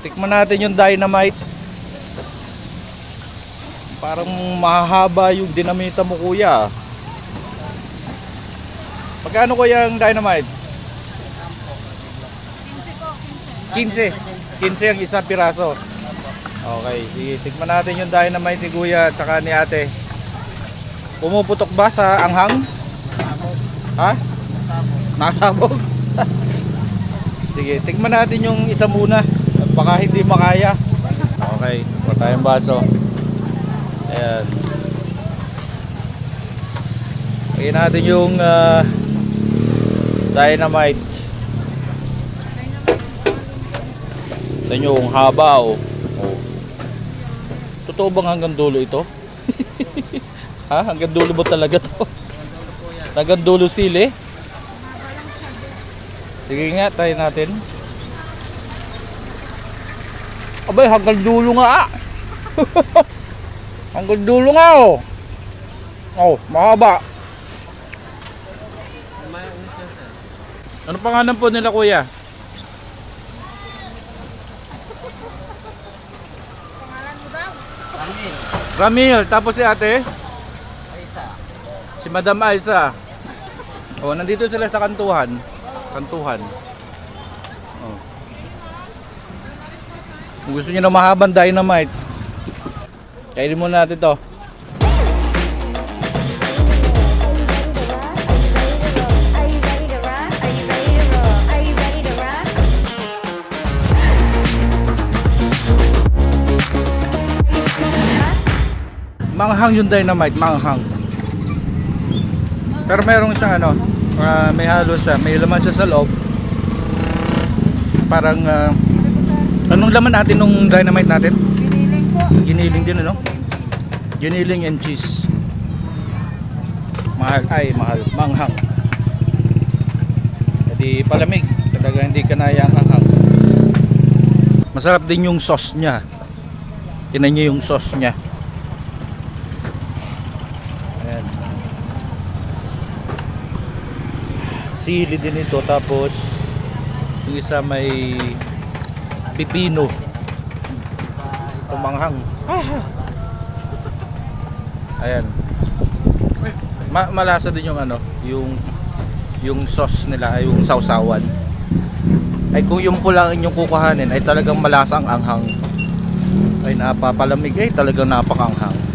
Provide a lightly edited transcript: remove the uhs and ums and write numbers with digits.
Tikman natin yung dynamite. Parang mahaba yung dinamita mo, kuya. Magkano kuya yung dynamite? 15. 15 ang isang piraso. Okay, sige, tikman natin yung dynamite ni kuya at saka ni ate. Pumuputok ba sa anghang? Ha? Nasabog? Sige, tikman natin yung isa muna. Baka hindi makaya. Okay, kuha tayong baso. Ayan. Lagyan natin yung dynamite. Ito yung haba, oh. Totoo bang hanggang dulo ito? Ha? Hanggang dulo ba talaga to? Hanggang dulo sili? Sige nga, try natin. Abay, hanggang dulo nga. Hanggang dulo nga, oh. Oh, mahaba. Ano pangalan po nila, kuya? Ramil. Tapos si ate? Aisa. Si Madam Aisa. Oh, nandito sila sa kantuhan. Kantuhan. Oh. Kung gusto niyo na mahabang dynamite, kainin muna natin to. Manghang yung dynamite, manghang. Pero merong isang ano, may halo siya, may laman siya sa loob. Parang anong laman natin nung dynamite natin? Giniling po. Giniling din, ano? Giniling and cheese. Mahal, ay mahal, manghang. Hindi palamig, talaga hindi kanaya ang anghang. Masarap din yung sauce niya. Tingnan niyo yung sauce niya. Sili din ito, tapos yung isa may pipino. Tumanghang. Ayan. Malasa din yung ano, yung sauce nila, yung sausawan. Ay kung yung pula yung kukuhanin ay talagang malasa ang anghang. Ay napapalamig, ay talagang napakanghang.